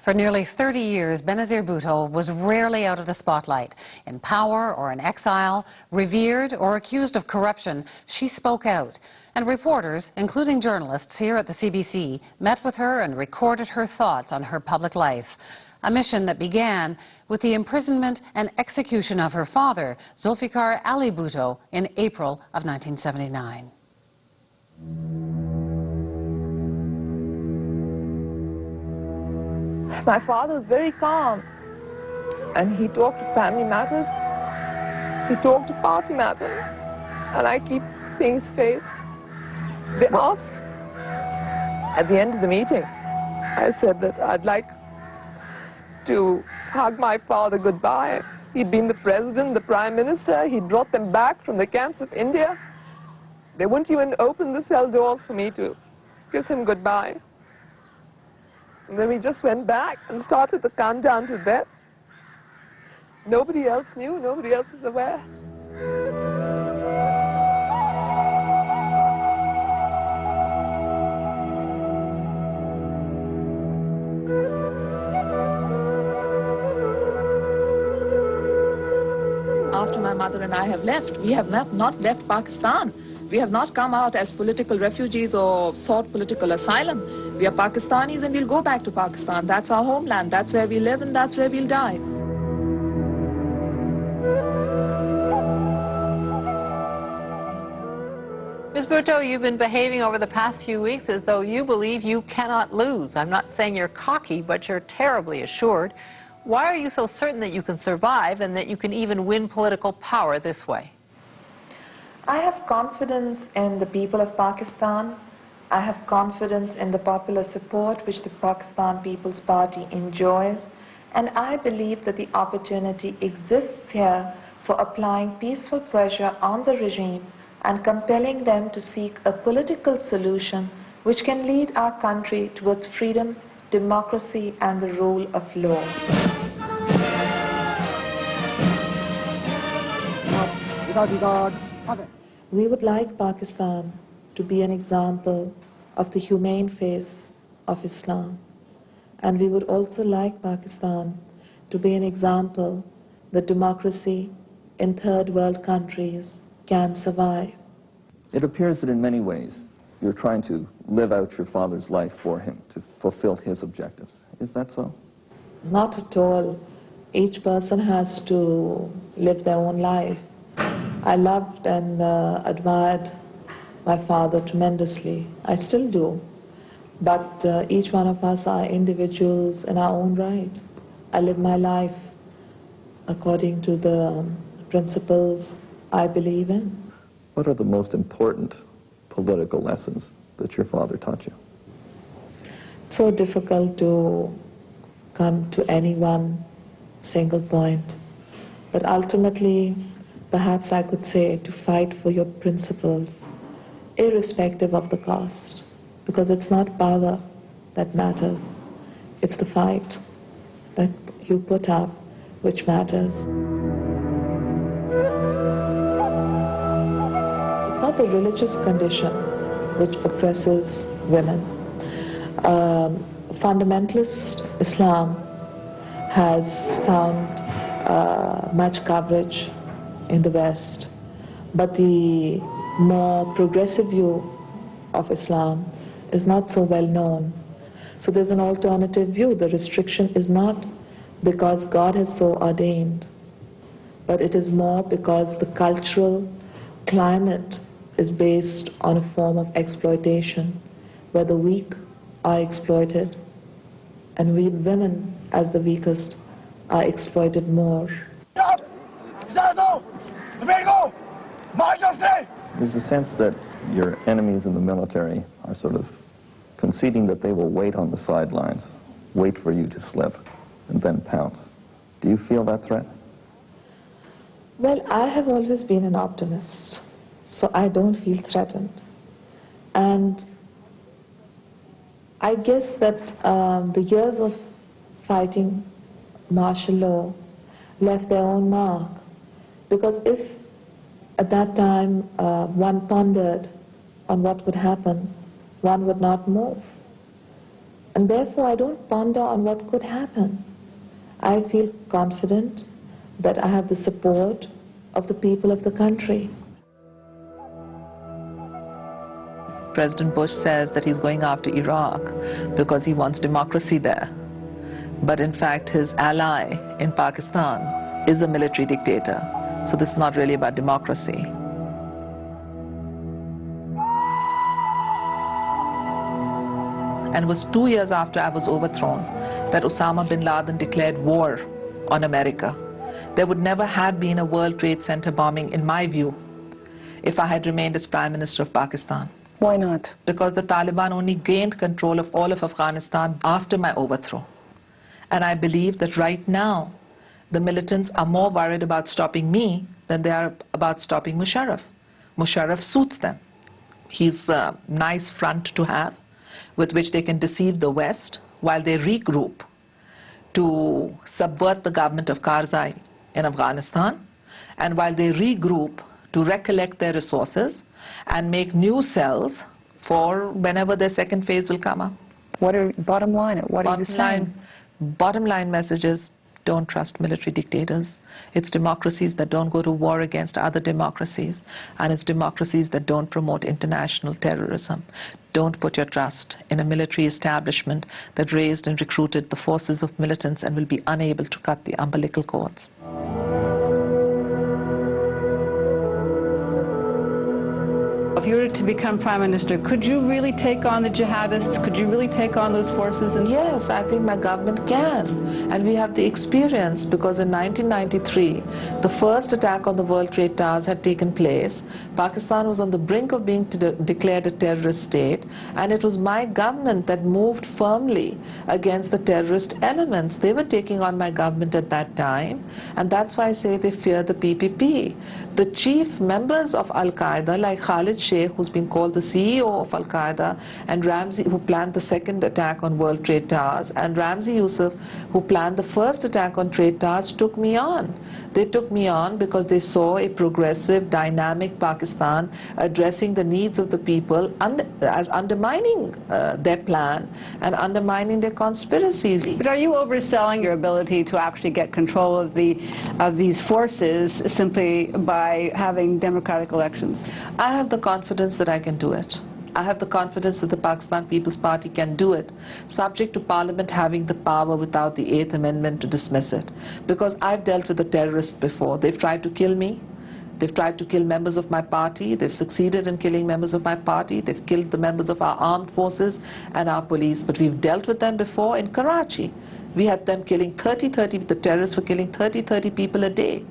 For nearly 30 years, Benazir Bhutto was rarely out of the spotlight. In power or in exile, revered or accused of corruption, she spoke out. And reporters, including journalists here at the CBC, met with her and recorded her thoughts on her public life. A mission that began with the imprisonment and execution of her father, Zulfikar Ali Bhutto, in April of 1979. My father was very calm, and he talked of family matters, he talked of party matters, and I keep seeing his face. They asked, at the end of the meeting, I said that I'd like to hug my father goodbye. He'd been the president, the prime minister, he'd brought them back from the camps of India. They wouldn't even open the cell doors for me to kiss him goodbye. And then we just went back and started the countdown to death. Nobody else knew, nobody else was aware. After my mother and I have left, we have not left Pakistan. We have not come out as political refugees or sought political asylum. We are Pakistanis and we'll go back to Pakistan. That's our homeland. That's where we live and that's where we'll die. Ms. Bhutto, you've been behaving over the past few weeks as though you believe you cannot lose. I'm not saying you're cocky, but you're terribly assured. Why are you so certain that you can survive and that you can even win political power this way? I have confidence in the people of Pakistan. I have confidence in the popular support which the Pakistan People's Party enjoys. And I believe that the opportunity exists here for applying peaceful pressure on the regime and compelling them to seek a political solution which can lead our country towards freedom, democracy and the rule of law. We would like Pakistan to be an example of the humane face of Islam. And we would also like Pakistan to be an example that democracy in third world countries can survive. It appears that in many ways you're trying to live out your father's life for him, to fulfill his objectives. Is that so? Not at all. Each person has to live their own life. I loved and admired my father tremendously. I still do. But each one of us are individuals in our own right. I live my life according to the principles I believe in. What are the most important political lessons that your father taught you? It's so difficult to come to any one single point. But ultimately, perhaps I could say to fight for your principles, irrespective of the cost. Because it's not power that matters. It's the fight that you put up which matters. It's not the religious condition which oppresses women. Fundamentalist Islam has found much coverage in the West, but the more progressive view of Islam is not so well known. So there's an alternative view. The restriction is not because God has so ordained, but it is more because the cultural climate is based on a form of exploitation where the weak are exploited and we women as the weakest are exploited more. There's a sense that your enemies in the military are sort of conceding that they will wait on the sidelines, wait for you to slip, and then pounce. Do you feel that threat? Well, I have always been an optimist, so I don't feel threatened. And I guess that the years of fighting martial law left their own mark, because if at that time one pondered on what would happen, one would not move. And therefore, I don't ponder on what could happen. I feel confident that I have the support of the people of the country. President Bush says that he's going after Iraq because he wants democracy there. But in fact, his ally in Pakistan is a military dictator. So this is not really about democracy. And it was 2 years after I was overthrown that Osama bin Laden declared war on America. There would never have been a World Trade Center bombing, in my view, if I had remained as Prime Minister of Pakistan. Why not? Because the Taliban only gained control of all of Afghanistan after my overthrow. And I believe that right now, the militants are more worried about stopping me than they are about stopping Musharraf. Musharraf suits them. He's a nice front to have, with which they can deceive the West while they regroup to subvert the government of Karzai in Afghanistan, and while they regroup to recollect their resources and make new cells for whenever their second phase will come up. What are, bottom line, what are you saying? Bottom line message is, don't trust military dictators. It's democracies that don't go to war against other democracies, and it's democracies that don't promote international terrorism. Don't put your trust in a military establishment that raised and recruited the forces of militants and will be unable to cut the umbilical cords. If you were to become Prime Minister, could you really take on the jihadists? Could you really take on those forces? Yes, I think my government can. And we have the experience, because in 1993, the first attack on the World Trade Towers had taken place. Pakistan was on the brink of being declared a terrorist state, and it was my government that moved firmly against the terrorist elements. They were taking on my government at that time, and that's why I say they fear the PPP. The chief members of Al-Qaeda, like Khalid Sheikh, who's been called the CEO of Al-Qaeda, and Ramzi, who planned the second attack on World Trade Towers, and Ramzi Youssef, who planned the first attack on Trade Towers, took me on. They took me on because they saw a progressive, dynamic Pakistan addressing the needs of the people as undermining their plan and undermining their conspiracies. But are you overselling your ability to actually get control of these forces simply by having democratic elections? I have the confidence that I can do it. I have the confidence that the Pakistan People's Party can do it, subject to Parliament having the power without the 8th Amendment to dismiss it. Because I've dealt with the terrorists before. They've tried to kill me. They've tried to kill members of my party. They've succeeded in killing members of my party. They've killed the members of our armed forces and our police. But we've dealt with them before in Karachi. We had them killing the terrorists were killing 30 people a day.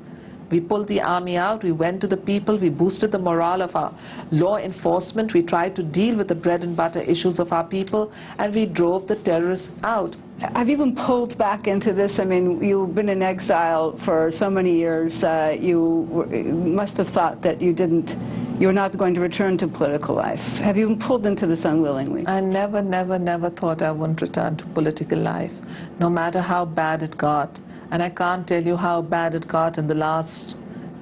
We pulled the army out, we went to the people, we boosted the morale of our law enforcement, we tried to deal with the bread and butter issues of our people, and we drove the terrorists out. Have you been pulled back into this? I mean, you've been in exile for so many years. You must have thought that you're not going to return to political life. Have you been pulled into this unwillingly? I never thought I wouldn't return to political life, no matter how bad it got. And I can't tell you how bad it got in the last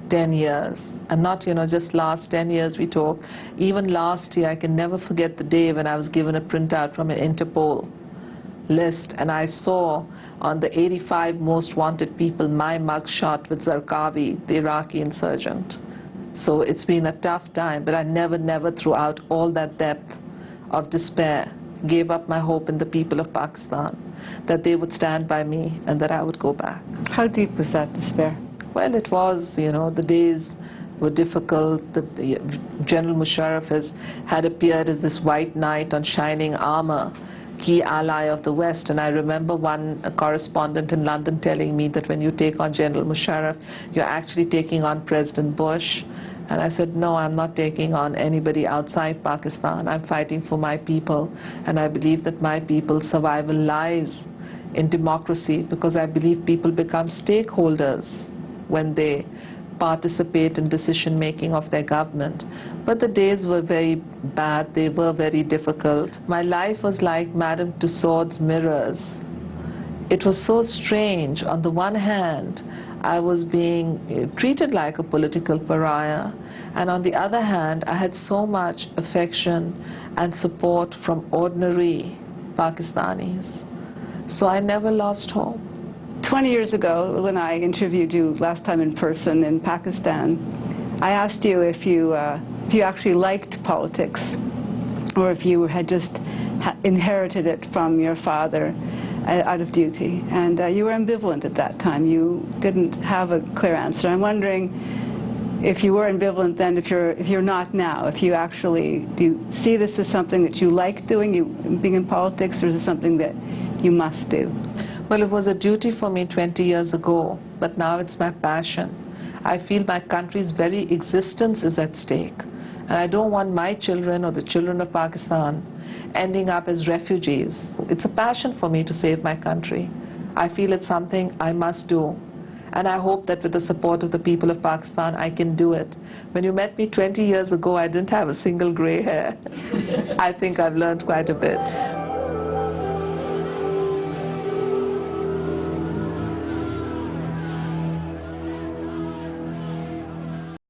10 years. And not, just last 10 years we talk. Even last year, I can never forget the day when I was given a printout from an Interpol list, and I saw on the 85 most wanted people my mugshot with Zarqawi, the Iraqi insurgent. So it's been a tough time, but I never throughout all that depth of despair gave up my hope in the people of Pakistan, that they would stand by me and that I would go back. How deep was that despair? Well, it was, the days were difficult. General Musharraf had appeared as this white knight on shining armor, key ally of the West, and I remember one correspondent in London telling me that when you take on General Musharraf, you're actually taking on President Bush. And I said, no, I'm not taking on anybody outside Pakistan. I'm fighting for my people, and I believe that my people's survival lies in democracy, because I believe people become stakeholders when they participate in decision making of their government. But the days were very bad, they were very difficult. My life was like Madame Tussauds mirrors. It was so strange. On the one hand, I was being treated like a political pariah, and on the other hand, I had so much affection and support from ordinary Pakistanis. So I never lost hope. 20 years ago, when I interviewed you last time in person in Pakistan, I asked you if you actually liked politics or if you had just inherited it from your father out of duty. And you were ambivalent at that time. You didn't have a clear answer. I'm wondering if you were ambivalent then, if you're not now, if you actually, do you see this as something that you like doing, being in politics, or is it something that you must do? Well, it was a duty for me 20 years ago, but now it's my passion. I feel my country's very existence is at stake. And I don't want my children or the children of Pakistan ending up as refugees. It's a passion for me to save my country. I feel it's something I must do. And I hope that with the support of the people of Pakistan, I can do it. When you met me 20 years ago, I didn't have a single gray hair. I think I've learned quite a bit.